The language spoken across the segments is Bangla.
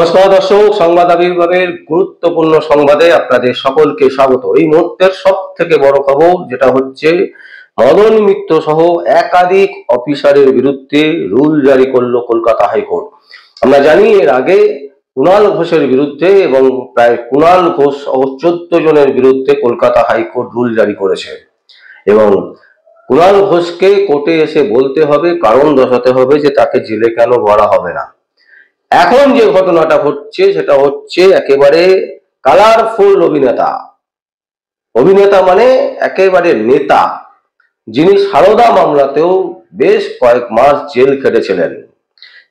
নমস্কার দর্শক, সংবাদ আবির্ভাবের গুরুত্বপূর্ণ সংবাদে আপনাদের সকলকে স্বাগত। এই মুহূর্তের সব থেকে বড় খবর যেটা হচ্ছে, মদন মিত্র সহ একাধিক অফিসারের বিরুদ্ধে রুল জারি করলো কলকাতা হাইকোর্ট। আমরা জানি এর আগে কুণাল ঘোষের বিরুদ্ধে এবং প্রায় কুণাল ঘোষ সহ 14 জনের বিরুদ্ধে কলকাতা হাইকোর্ট রুল জারি করেছে এবং কুণাল ঘোষকে কোর্টে এসে বলতে হবে, কারণ দর্শাতে হবে যে তাকে জেলে কেন ভরা হবে না। এখন যে ঘটনাটা ঘটছে সেটা হচ্ছে একেবারে কালারফুল অভিনেতা মানে একেবারে নেতা, যিনি সারদা মামলাতেও বেশ কয়েক মাস জেল খেটেছিলেন।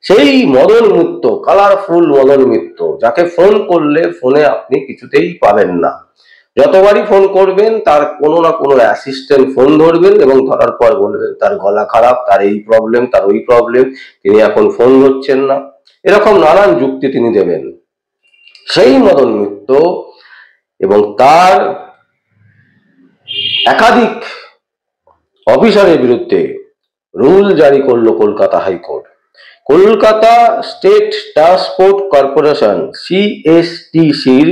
সেই মদন মিত্র, কালারফুল মদন মিত্র, যাকে ফোন করলে ফোনে আপনি কিছুতেই পাবেন না। যতবারই ফোন করবেন তার কোনো না কোনো অ্যাসিস্ট্যান্ট ফোন ধরবেন এবং ধরার পর বলবেন তার গলা খারাপ, তার এই প্রবলেম, তার ওই প্রবলেম, তিনি এখন ফোন ধরছেন না, এরকম নানান যুক্তি তিনি দেবেন। সেই মদন মিত্র এবং তার একাধিক অফিসারের বিরুদ্ধে রুল জারি করলো Kolkata high court. Kolkata state transport corporation সিএসটিসির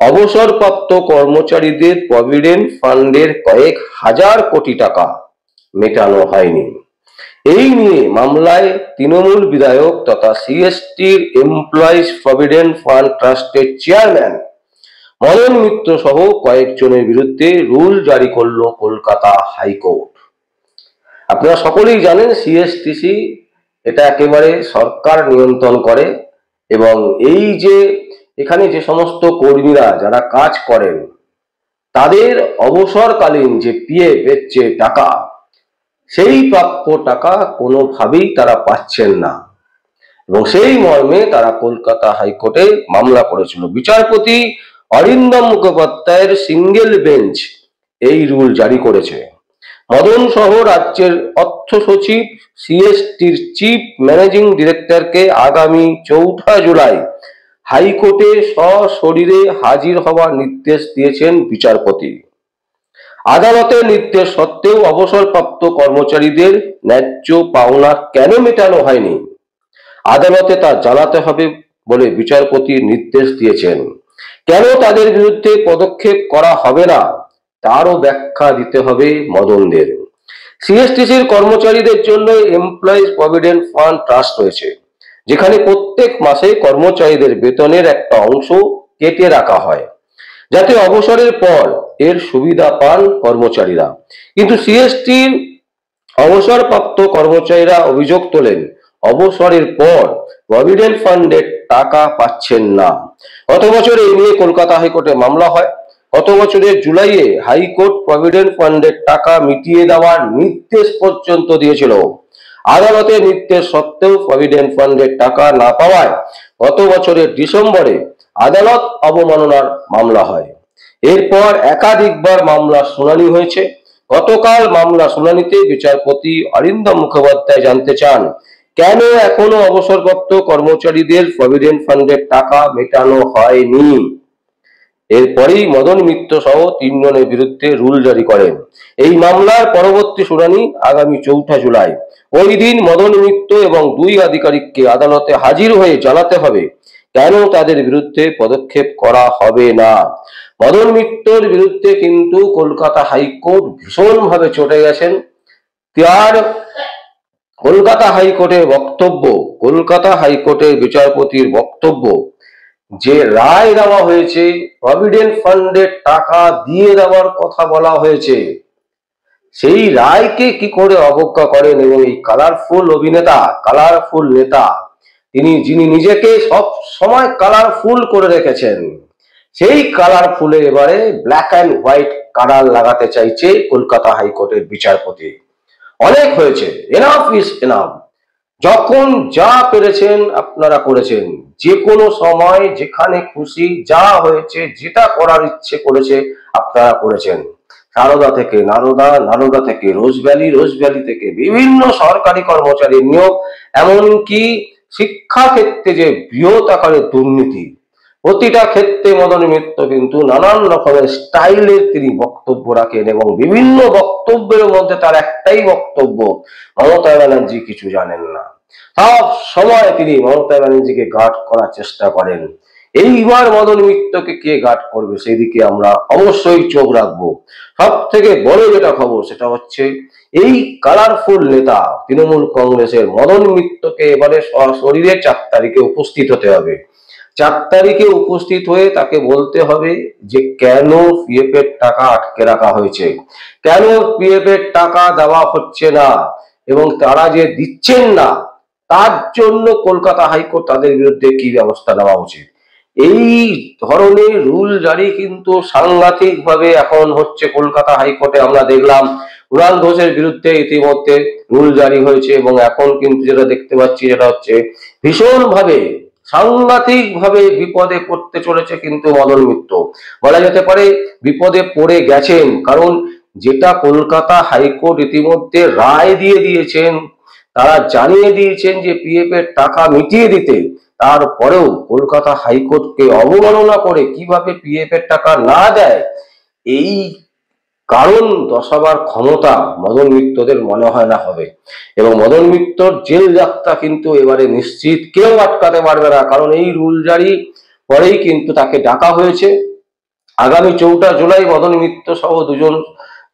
অবসরপ্রাপ্ত কর্মচারীদের প্রভিডেন্ট ফান্ডের কয়েক হাজার কোটি টাকা মেটানো হয়নি। এই নিয়ে মামলায় তৃণমূল বিধায়ক তথা সিএসটির এমপ্লয়িজ প্রভিডেন্ট ফান্ড ট্রাস্টের চেয়ারম্যান মদন মিত্র সহ কয়েকজনের বিরুদ্ধে রুল জারি করলো কলকাতা হাইকোর্ট। আপনারা সকলেই জানেন সিএসটিসি এটা একেবারে সরকার নিয়ন্ত্রণ করে এবং এই যে এখানে যে সমস্ত কর্মীরা যারা কাজ করেন তাদের অবসরকালীন যে পিএফ এর যে টাকা, সেই প্রাপ্য টাকা কোনোভাবেই তারা পাচ্ছেন না এবং সেই মর্মে তারা কলকাতা হাইকোর্টে মামলা করেছিল। বিচারপতি অরিন্দম মুখোপাধ্যায়ের সিঙ্গেল বেঞ্চ এই রুল জারি করেছে। মদন সহ রাজ্যের অর্থ সচিব, সিএসটির চিফ ম্যানেজিং ডিরেক্টরকে আগামী 4 জুলাই হাইকোর্টে সশরীরে হাজির হওয়ার নির্দেশ দিয়েছেন বিচারপতি। আদালতের নির্দেশ সত্ত্বেও অবসরপ্রাপ্ত কর্মচারীদের ন্যায্য পাওনা কেন মেটানো হয়নি, আদালতে তা জানাতে হবে বলে বিচারপতি নির্দেশ দিয়েছেন। কেন তাদের বিরুদ্ধে পদক্ষেপ করা হবে না তারও ব্যাখ্যা দিতে হবে মদনদের। সিএসটিসির কর্মচারীদের জন্য এমপ্লয়িজ প্রভিডেন্ট ফান্ড ট্রাস্ট রয়েছে, যেখানে প্রত্যেক মাসে কর্মচারীদের বেতনের একটা অংশ কেটে রাখা হয় যাতে অবসরের পর এর সুবিধা পান কর্মচারীরা। কিন্তু সিএসটির অবসরপ্রাপ্ত কর্মচারীরা অভিযোগ তোলেন অবসরের পর প্রভিডেন্ট ফান্ডের টাকা পাচ্ছেন না। গত বছর এই নিয়ে কলকাতা হাইকোর্টে মামলা হয়। গত বছরের জুলাইয়ে হাইকোর্ট প্রভিডেন্ট ফান্ডের টাকা মিটিয়ে দেওয়ার নির্দেশ পর্যন্ত দিয়েছিল। আদালতের নির্দেশ সত্ত্বেও প্রভিডেন্ট ফান্ডের টাকা না পাওয়ায় গত বছরের ডিসেম্বরে আদালত অবমাননার মামলা হয়। এরপর একাধিকবার মামলা শুনানি হয়েছে। গতকাল মামলা শুনানিতে বিচারপতি অরিন্দম মুখোপাধ্যায় জানতে চান কেন এখনো অবসরপ্রাপ্ত কর্মচারীদের প্রভিডেন্ট ফান্ডের টাকা মেটানো হয়নি। এরপরেই মদন মিত্র সহ 3 জনের বিরুদ্ধে রুল জারি করেন। এই মামলার পরবর্তী শুনানি আগামী 4 জুলাই। ওই দিন মদন মিত্র এবং 2 আধিকারিককে আদালতে হাজির হয়ে জানাতে হবে কেন তাদের বিরুদ্ধে পদক্ষেপ করা হবে না। মদন মিত্রর বিরুদ্ধে কিন্তু কলকাতা হাইকোর্ট ভীষণভাবে চটে গেছেন। তার কলকাতা হাইকোর্টের বক্তব্য, কলকাতা হাইকোর্টের বিচারপতির বক্তব্য যে রায় দেওয়া হয়েছে, প্রভিডেন্ট ফান্ডের টাকা দিয়ে দেওয়ার কথা বলা হয়েছে, সেই রায়কে কি করে অবজ্ঞা করেন। এবং এই কালারফুল অভিনেতা, কালারফুল নেতা, যিনি নিজেকে সব সময় কালারফুল করে রেখেছেন, সেই কালারফুলে এবারে ব্ল্যাক অ্যান্ড হোয়াইট কালার লাগাতে চাইছে কলকাতা হাইকোর্টের বিচারপতি। অনেক হয়েছে, এনাফ ইজ এনাফ। যখন যা পেরেছেন আপনারা করেছেন, যে কোনো সময় যেখানে খুশি যা হয়েছে, যেটা করার ইচ্ছে করেছে আপনারা করেছেন। সারদা থেকে নারদা, নারদা থেকে রোজভ্যালি, রোজভ্যালি থেকে বিভিন্ন সরকারি কর্মচারীর নিয়োগ, এমনকি শিক্ষা ক্ষেত্রে যে বৃহৎ আকারের দুর্নীতি, প্রতিটা ক্ষেত্রে মদন মিত্র কিন্তু নানান রকমের স্টাইলে তিনি বক্তব্য রাখেন এবং বিভিন্ন বক্তব্যের মধ্যে তার একটাই বক্তব্য, মমতা ব্যানার্জি কিছু জানেন না। সব সময় তিনি মমতা ব্যানার্জিকে গার্ড করার চেষ্টা করেন। এইবার মদন মিত্রকে কে গার্ড করবে সেই দিকে আমরা অবশ্যই চোখ রাখবো। সব থেকে বড় যেটা খবর সেটা হচ্ছে এই কালারফুল নেতা তৃণমূল কংগ্রেসের মদন মিত্রকে এবারে সশরীরে 4 তারিখে উপস্থিত হতে হবে। 4 তারিখে উপস্থিত হয়ে তাকে বলতে হবে যে কেন পিএফ এর টাকা আটকে রাখা হয়েছে, কেন পিএফ এর টাকা দেওয়া হচ্ছে না, এবং তারা যে দিচ্ছেন না তার জন্য কলকাতা হাইকোর্ট তাদের বিরুদ্ধে কি ব্যবস্থা নেওয়া উচিত। এই ধরনের রুল জারি কিন্তু সাংঘাতিক ভাবে এখন হচ্ছে কলকাতা হাইকোর্টে। আমরা দেখলাম কুণাল ঘোষের বিরুদ্ধে ইতিমধ্যে রুল জারি হয়েছে, এবং এখন কিন্তু যেটা দেখতে পাচ্ছি যেটা হচ্ছে ভীষণ ভাবে সাংঘাতিক ভাবে বিপদে পড়তে চলেছে কিন্তু মদন মিত্র। বলা যেতে পারে বিপদে পড়ে গেছেন, কারণ যেটা কলকাতা হাইকোর্ট ইতিমধ্যে রায় দিয়ে দিয়েছেন, তারা জানিয়ে দিয়েছেন যে পিএফ এর টাকা মিটিয়ে দিতে, তারপরেও কলকাতা হাইকোর্টকে অবমাননা করে কিভাবে পিএফ এর টাকা না দেয় এই কারণ দশাবার ক্ষমতা মদন মিত্রদের মনে হয় না হবে। এবং মদন মিত্রর জেল যাত্রা কিন্তু এবারে নিশ্চিত, কেউ আটকাতে পারবে না, কারণ এই রুল জারি পরেই কিন্তু তাকে ডাকা হয়েছে। আগামী 4 জুলাই মদন মিত্র সহ 2জন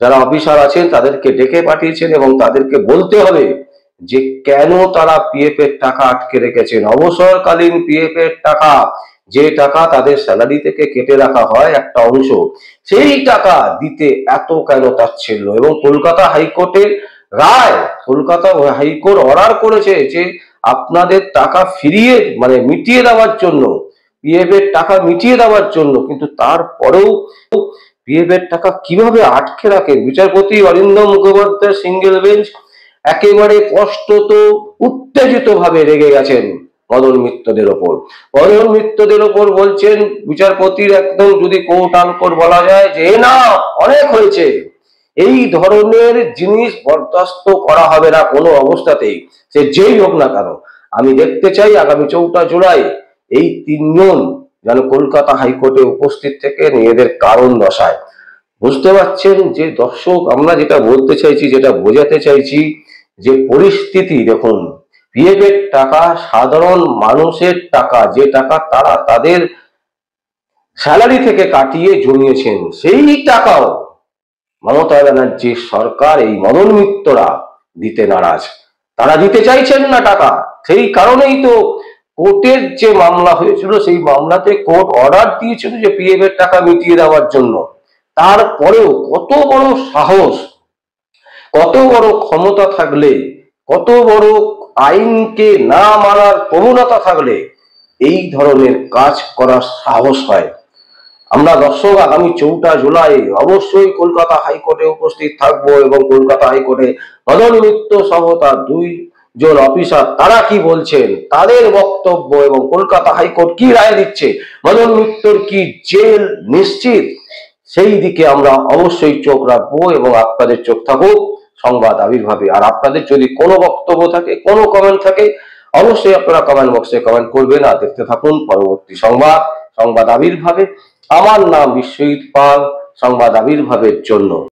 যারা অফিসার আছেন তাদেরকে ডেকে পাঠিয়েছেন, এবং তাদেরকে বলতে হবে যে কেন তারা পিএফ এর টাকা আটকে রেখেছেন। অবসরকালীন পিএফ এর টাকা, যে টাকা তাদের স্যালারি থেকে কেটে রাখা হয় একটা অংশ, সেই টাকা দিতে এত কেন তাচ্ছিল্য। এবং কলকাতা হাইকোর্টের রায়, কলকাতা হাইকোর্ট অর্ডার করেছে যে আপনাদের টাকা ফিরিয়ে মিটিয়ে দেওয়ার জন্য, পিএফ এর টাকা মিটিয়ে দেওয়ার জন্য, কিন্তু তারপরেও পিএফ এর টাকা কিভাবে আটকে রাখে। বিচারপতি অরিন্দম মুখোপাধ্যায় সিঙ্গেল বেঞ্চ একেবারে স্পষ্টত উত্তেজিত ভাবে রেগে গেছেন মদন মিত্রদের ওপর। মদন মিত্রদের ওপর বলছেন বিচারপতির একদম যদি কোর্ট আনকোর্ট বলা যায় যে না অনেক হয়েছে, এই ধরনের জিনিস বরদাস্ত করা হবে না কোনো অবস্থাতেই, সে যেই হোক না কেন। আমি দেখতে চাই আগামী 4 জুলাই এই 3 জন যেন কলকাতা হাইকোর্টে উপস্থিত থেকে নিজেদের কারণ দশায়। বুঝতে পারছেন যে দর্শক, আমরা যেটা বলতে চাইছি, যেটা বোঝাতে চাইছি, যে পরিস্থিতি দেখুন, পিএফ এর টাকা সাধারণ মানুষের টাকা, যে টাকা তারা তাদের স্যালারি থেকে কাটিয়ে জমিয়েছেন, সেই টাকাও মমতা ব্যানার্জির সরকার, এই মদন মিত্ররা দিতে নারাজ। তারা দিতে চাইছেন না টাকা। সেই কারণেই তো কোর্টের যে মামলা হয়েছিল সেই মামলাতে কোর্ট অর্ডার দিয়েছিল যে পিএফ এর টাকা মিটিয়ে দেওয়ার জন্য। তারপরেও কত বড় সাহস, কত বড় ক্ষমতা থাকলে, কত বড় আইনকে না মানার প্রবণতা থাকলে এই ধরনের কাজ করার সাহস হয়। আমরা দর্শক আগামী 4 জুলাই অবশ্যই কলকাতা হাইকোর্টে উপস্থিত থাকবো, এবং কলকাতা হাইকোর্টে মদন মিত্র সহ তার 2 জন অফিসার তারা কি বলছেন, তাদের বক্তব্য, এবং কলকাতা হাইকোর্ট কি রায় দিচ্ছে, মদন মিত্রর কি জেল নিশ্চিত, সেই দিকে আমরা অবশ্যই চোখ রাখবো। এবং আপনাদের চোখ থাকুক সংবাদ আবির্ভাবে। আর আপনাদের যদি কোনো বক্তব্য থাকে, কোনো কমেন্ট থাকে, অবশ্যই আপনারা কমেন্ট বক্সে কমেন্ট করবেন। আর দেখতে থাকুন পরবর্তী সংবাদ আবির্ভাবে। আমার নাম বিশ্বজিৎ পাল, সংবাদ আবির্ভাবের জন্য।